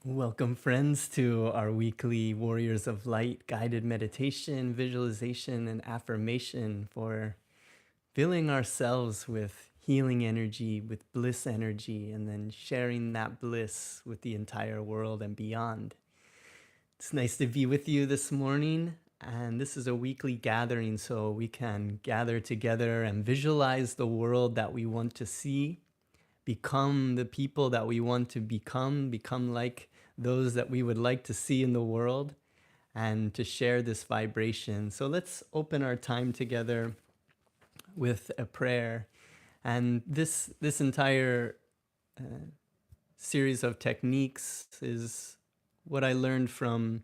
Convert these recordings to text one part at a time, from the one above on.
Welcome, friends, to our weekly Warriors of Light guided meditation, visualization, and affirmation for filling ourselves with healing energy, with bliss energy, and then sharing that bliss with the entire world and beyond. It's nice to be with you this morning. And this is a weekly gathering, so we can gather together and visualize the world that we want to see, become the people that we want to become like those that we would like to see in the world, and to share this vibration. So let's open our time together with a prayer. And this entire series of techniques is what I learned from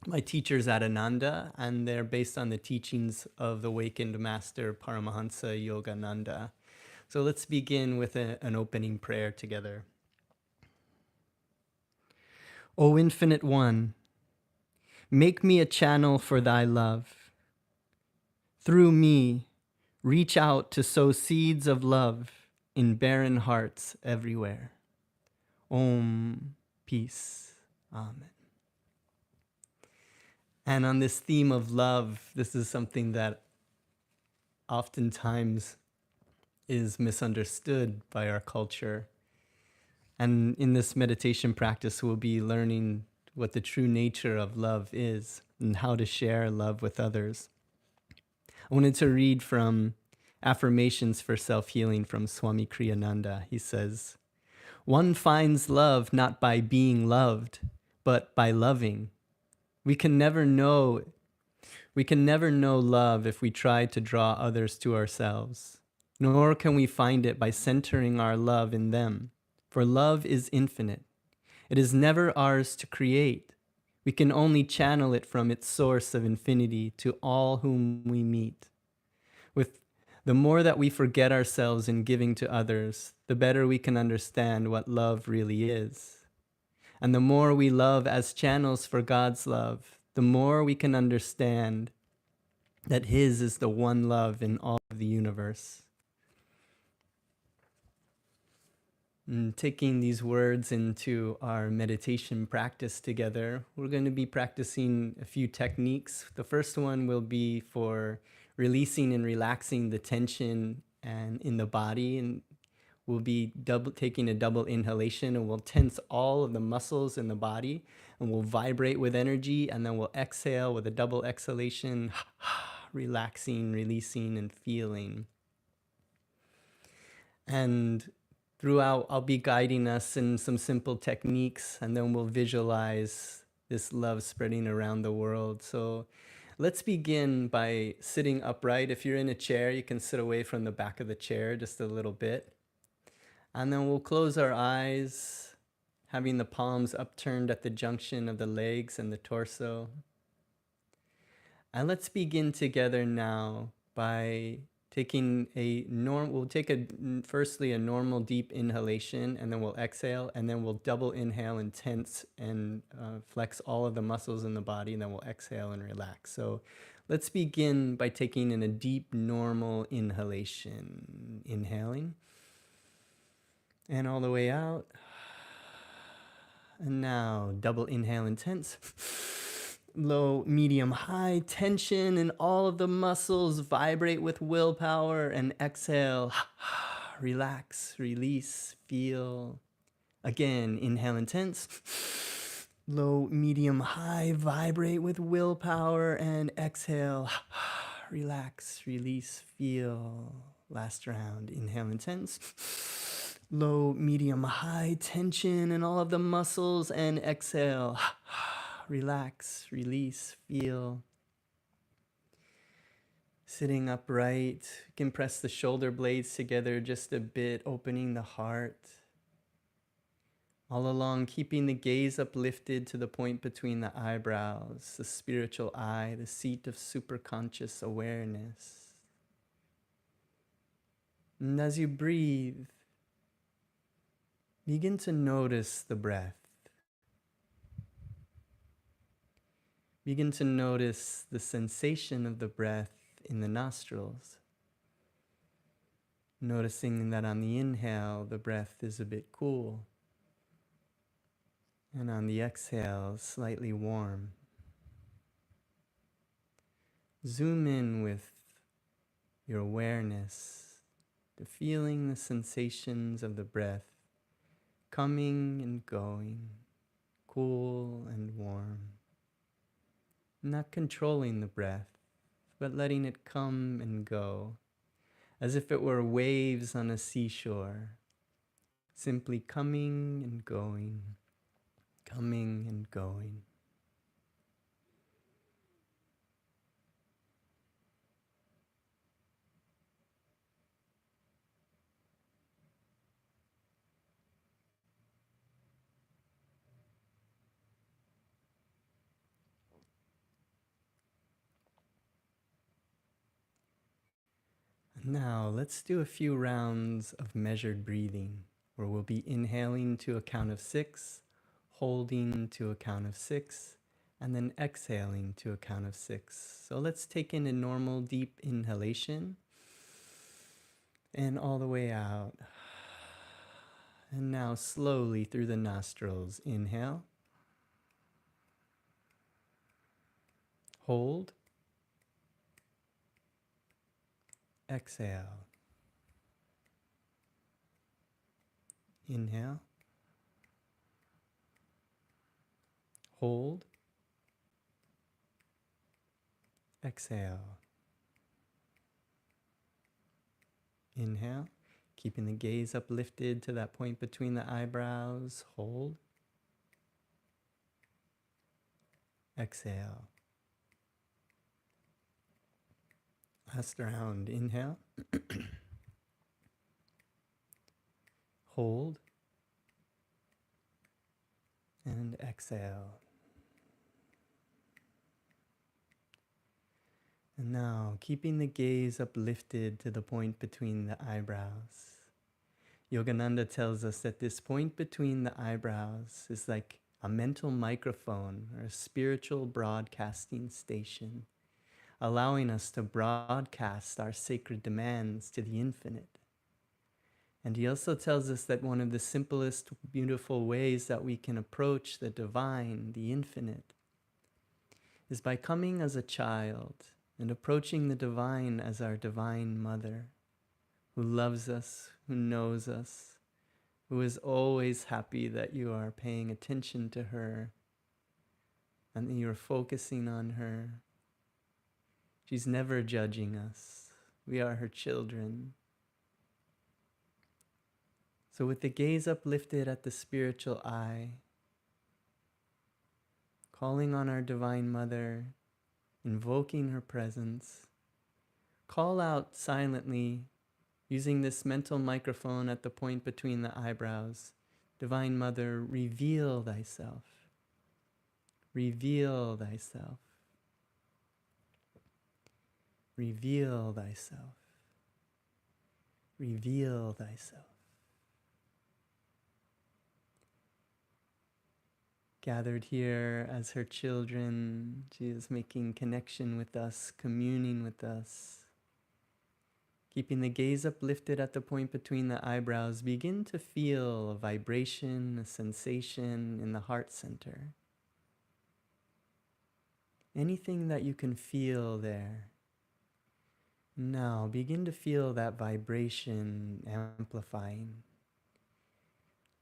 my teachers at Ananda, and they're based on the teachings of the awakened master Paramhansa Yogananda. So let's begin with an opening prayer together. O Infinite One, make me a channel for thy love. Through me, reach out to sow seeds of love in barren hearts everywhere. Om, peace, amen. And on this theme of love, this is something that oftentimes is misunderstood by our culture. And in this meditation practice, we'll be learning what the true nature of love is and how to share love with others. I wanted to read from Affirmations for Self-Healing from Swami Kriyananda. He says, "One finds love not by being loved, but by loving. We can never know love if we try to draw others to ourselves, nor can we find it by centering our love in them. For love is infinite. It is never ours to create. We can only channel it from its source of infinity to all whom we meet. With the more that we forget ourselves in giving to others, the better we can understand what love really is. And the more we love as channels for God's love, the more we can understand that His is the one love in all of the universe." And taking these words into our meditation practice together, we're going to be practicing a few techniques. The first one will be for releasing and relaxing the tension and in the body, and we'll be taking a double inhalation, and we'll tense all of the muscles in the body, and we'll vibrate with energy, and then we'll exhale with a double exhalation, relaxing, releasing, and feeling. And throughout, I'll be guiding us in some simple techniques, and then we'll visualize this love spreading around the world. So let's begin by sitting upright. If you're in a chair, you can sit away from the back of the chair just a little bit. And then we'll close our eyes, having the palms upturned at the junction of the legs and the torso. And let's begin together now by taking we'll take firstly a normal deep inhalation, and then we'll exhale, and then we'll double inhale and tense and flex all of the muscles in the body, and then we'll exhale and relax. So let's begin by taking in a deep normal inhalation, inhaling, and all the way out. And now double inhale and tense. Low, medium, high tension in all of the muscles. Vibrate with willpower, and exhale. Relax, release, feel. Again, inhale and tense. Low, medium, high. Vibrate with willpower, and exhale. Relax, release, feel. Last round. Inhale and tense. Low, medium, high tension in all of the muscles, and exhale. Relax, release, feel. Sitting upright, you can press the shoulder blades together just a bit, opening the heart. All along, keeping the gaze uplifted to the point between the eyebrows, the spiritual eye, the seat of superconscious awareness. And as you breathe, begin to notice the breath. Begin to notice the sensation of the breath in the nostrils. Noticing that on the inhale, the breath is a bit cool. And on the exhale, slightly warm. Zoom in with your awareness to feeling the sensations of the breath coming and going, cool and warm. Not controlling the breath, but letting it come and go, as if it were waves on a seashore, simply coming and going, coming and going. Now, let's do a few rounds of measured breathing, where we'll be inhaling to a count of 6, holding to a count of 6, and then exhaling to a count of 6. So let's take in a normal deep inhalation and all the way out. And now slowly through the nostrils, inhale, hold, exhale, inhale, hold, exhale, inhale, keeping the gaze uplifted to that point between the eyebrows, hold, exhale. Last round, inhale, hold, and exhale. And now, keeping the gaze uplifted to the point between the eyebrows. Yogananda tells us that this point between the eyebrows is like a mental microphone or a spiritual broadcasting station, allowing us to broadcast our sacred demands to the infinite. And he also tells us that one of the simplest, beautiful ways that we can approach the divine, the infinite, is by coming as a child and approaching the divine as our divine mother, who loves us, who knows us, who is always happy that you are paying attention to her and that you're focusing on her. She's never judging us. We are her children. So with the gaze uplifted at the spiritual eye, calling on our Divine Mother, invoking her presence, call out silently using this mental microphone at the point between the eyebrows. Divine Mother, reveal thyself. Reveal thyself. Reveal thyself. Reveal thyself. Gathered here as her children, she is making connection with us, communing with us. Keeping the gaze uplifted at the point between the eyebrows, begin to feel a vibration, a sensation in the heart center. Anything that you can feel there. Now begin to feel that vibration amplifying.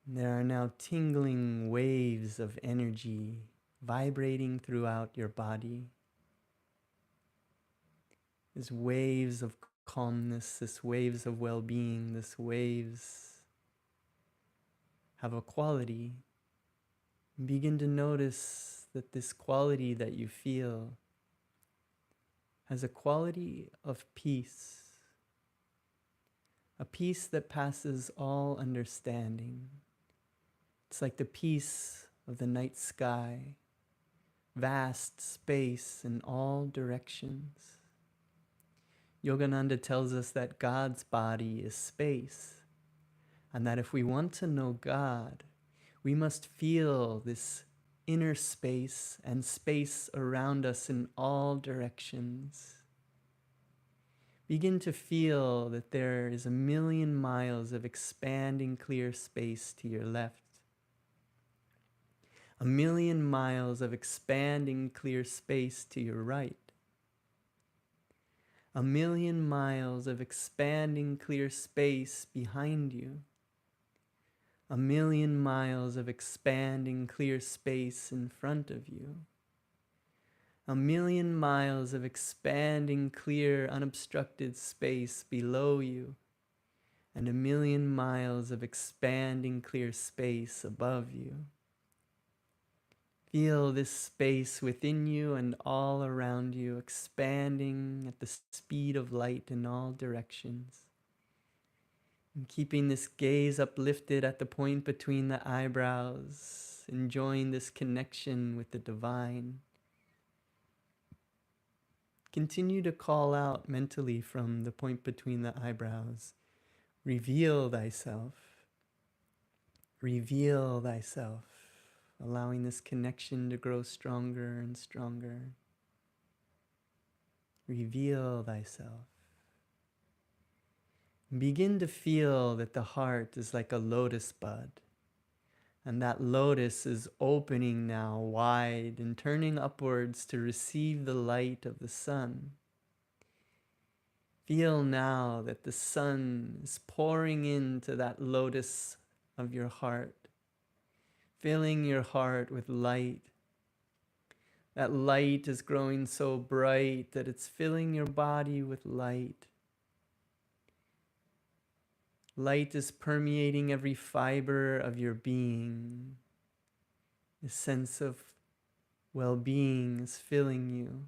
There are now tingling waves of energy vibrating throughout your body. These waves of calmness, these waves of well-being, these waves have a quality. Begin to notice that this quality that you feel has a quality of peace, a peace that passes all understanding. It's like the peace of the night sky, vast space in all directions. Yogananda tells us that God's body is space, and that if we want to know God, we must feel this inner space and space around us in all directions. Begin to feel that there is 1,000,000 miles of expanding clear space to your left, A million miles of expanding clear space to your right. A million miles of expanding clear space behind you. A million miles of expanding clear space in front of you. A million miles of expanding clear unobstructed space below you. And a million miles of expanding clear space above you. Feel this space within you and all around you expanding at the speed of light in all directions. And keeping this gaze uplifted at the point between the eyebrows, enjoying this connection with the divine. Continue to call out mentally from the point between the eyebrows. Reveal thyself. Reveal thyself. Allowing this connection to grow stronger and stronger. Reveal thyself. Begin to feel that the heart is like a lotus bud. And that lotus is opening now wide and turning upwards to receive the light of the sun. Feel now that the sun is pouring into that lotus of your heart, filling your heart with light. That light is growing so bright that it's filling your body with light. Light is permeating every fiber of your being. A sense of well-being is filling you.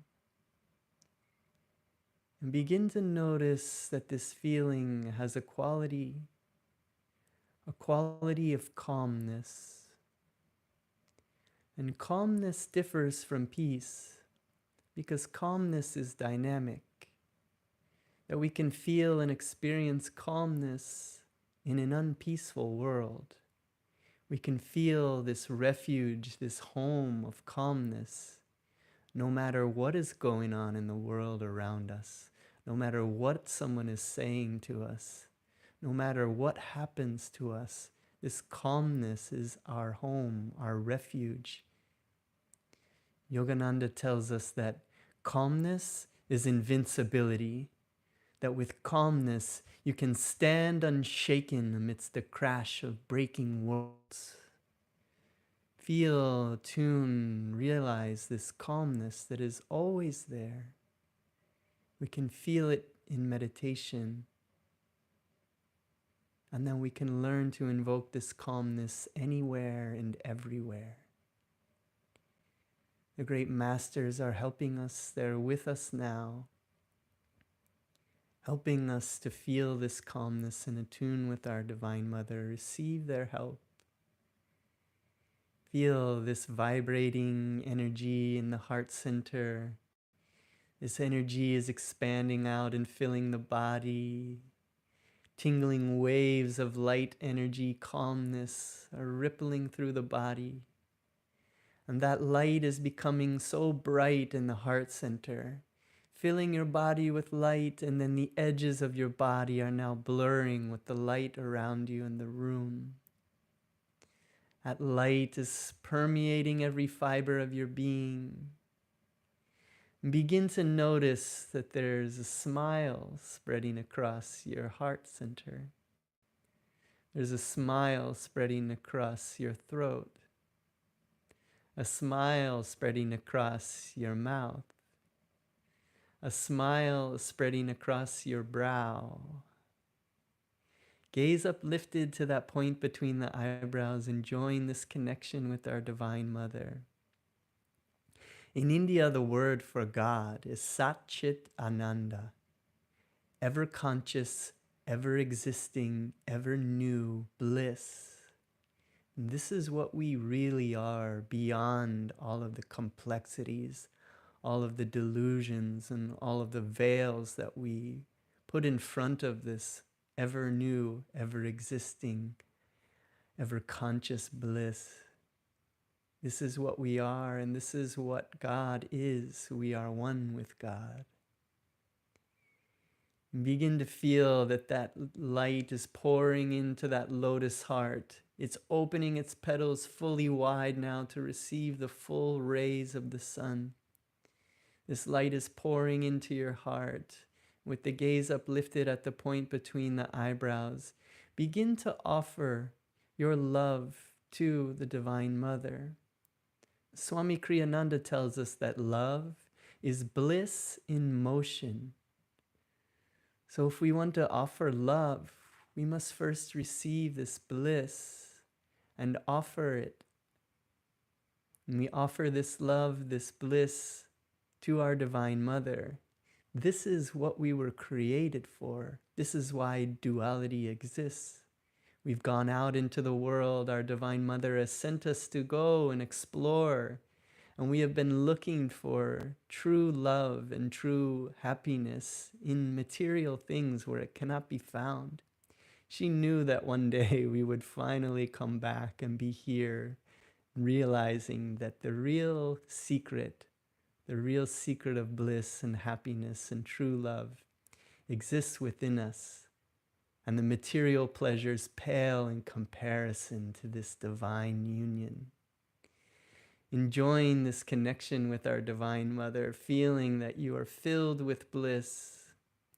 And begin to notice that this feeling has a quality of calmness. And calmness differs from peace because calmness is dynamic. That we can feel and experience calmness in an unpeaceful world. We can feel this refuge, this home of calmness, no matter what is going on in the world around us, no matter what someone is saying to us, no matter what happens to us. This calmness is our home, our refuge. Yogananda tells us that calmness is invincibility, that with calmness you can stand unshaken amidst the crash of breaking worlds. Feel, tune, realize this calmness that is always there. We can feel it in meditation. And then we can learn to invoke this calmness anywhere and everywhere. The great masters are helping us. They're with us now, helping us to feel this calmness and attune with our Divine Mother. Receive their help. Feel this vibrating energy in the heart center. This energy is expanding out and filling the body. Tingling waves of light energy, calmness are rippling through the body. And that light is becoming so bright in the heart center, filling your body with light, and then the edges of your body are now blurring with the light around you in the room. That light is permeating every fiber of your being. Begin to notice that there's a smile spreading across your heart center. There's a smile spreading across your throat. A smile spreading across your mouth. A smile spreading across your brow. Gaze uplifted to that point between the eyebrows, enjoying this connection with our Divine Mother. In India, the word for God is Sat Chit Ananda, ever conscious, ever existing, ever new bliss. And this is what we really are, beyond all of the complexities, all of the delusions, and all of the veils that we put in front of this ever new, ever existing, ever conscious bliss. This is what we are, and this is what God is. We are one with God. Begin to feel that light is pouring into that lotus heart. It's opening its petals fully wide now to receive the full rays of the sun. This light is pouring into your heart. With the gaze uplifted at the point between the eyebrows, begin to offer your love to the Divine Mother. Swami Kriyananda tells us that love is bliss in motion. So if we want to offer love, we must first receive this bliss and offer it. And we offer this love, this bliss to our Divine Mother. This is what we were created for. This is why duality exists. We've gone out into the world. Our Divine Mother has sent us to go and explore. And we have been looking for true love and true happiness in material things where it cannot be found. She knew that one day we would finally come back and be here, realizing that the real secret of bliss and happiness and true love exists within us. And the material pleasures pale in comparison to this divine union. Enjoying this connection with our Divine Mother, feeling that you are filled with bliss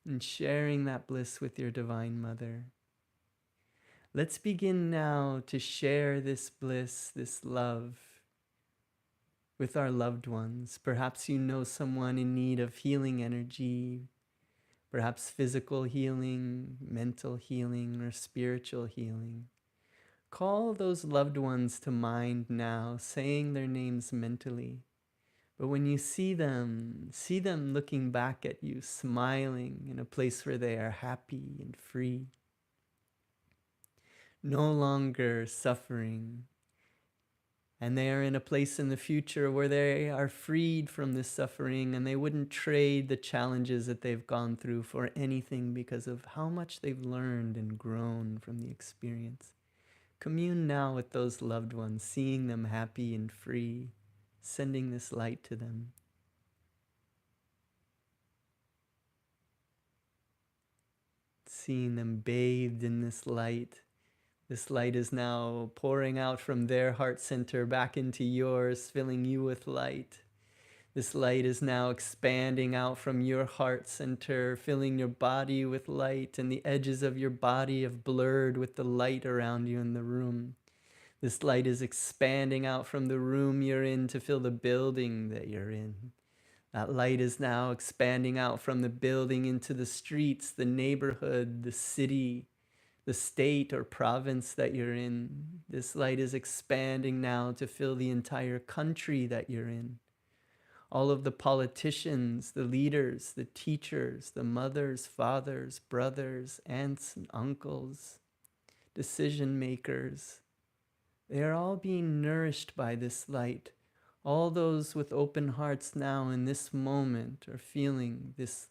and sharing that bliss with your Divine Mother. Let's begin now to share this bliss, this love with our loved ones. Perhaps you know someone in need of healing energy, perhaps physical healing, mental healing, or spiritual healing. Call those loved ones to mind now, saying their names mentally. But when you see them looking back at you, smiling in a place where they are happy and free. No longer suffering. And they are in a place in the future where they are freed from this suffering, and they wouldn't trade the challenges that they've gone through for anything because of how much they've learned and grown from the experience. Commune now with those loved ones, seeing them happy and free, sending this light to them. Seeing them bathed in this light. This light is now pouring out from their heart center back into yours, filling you with light. This light is now expanding out from your heart center, filling your body with light, and the edges of your body have blurred with the light around you in the room. This light is expanding out from the room you're in to fill the building that you're in. That light is now expanding out from the building into the streets, the neighborhood, the city, the state or province that you're in. This light is expanding now to fill the entire country that you're in. All of the politicians, the leaders, the teachers, the mothers, fathers, brothers, aunts and uncles, decision makers, they are all being nourished by this light. All those with open hearts now in this moment are feeling this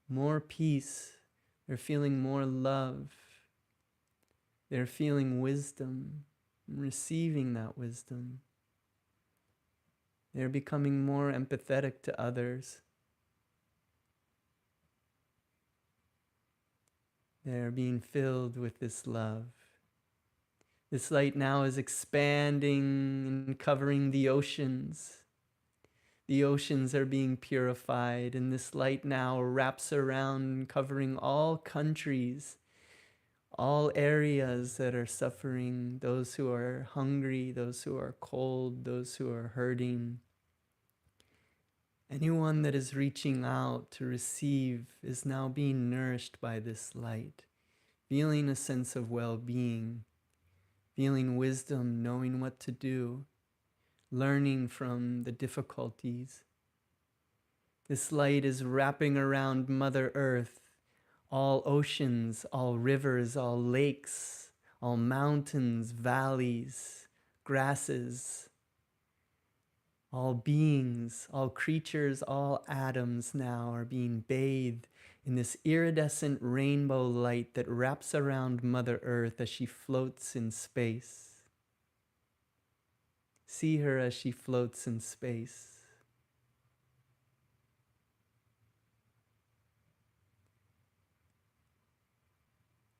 more peace. They're feeling more love. They're feeling wisdom and receiving that wisdom. They're becoming more empathetic to others. They're being filled with this love. This light now is expanding and covering the oceans. The oceans are being purified, and this light now wraps around, covering all countries, all areas that are suffering, those who are hungry, those who are cold, those who are hurting. Anyone that is reaching out to receive is now being nourished by this light, feeling a sense of well-being, feeling wisdom, knowing what to do, learning from the difficulties. This light is wrapping around Mother Earth, all oceans, all rivers, all lakes, all mountains, valleys, grasses, all beings, all creatures, all atoms now are being bathed in this iridescent rainbow light that wraps around Mother Earth as she floats in space. See her as she floats in space.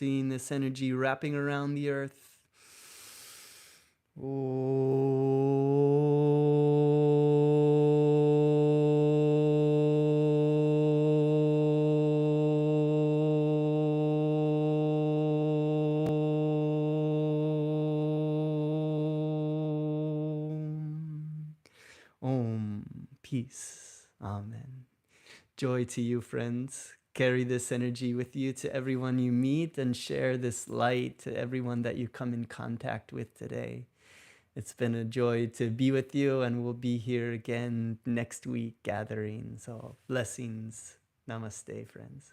Seeing this energy wrapping around the earth. Om. Peace. Amen. Joy to you, friends. Carry this energy with you to everyone you meet and share this light to everyone that you come in contact with today. It's been a joy to be with you, and we'll be here again next week gathering. So blessings. Namaste, friends.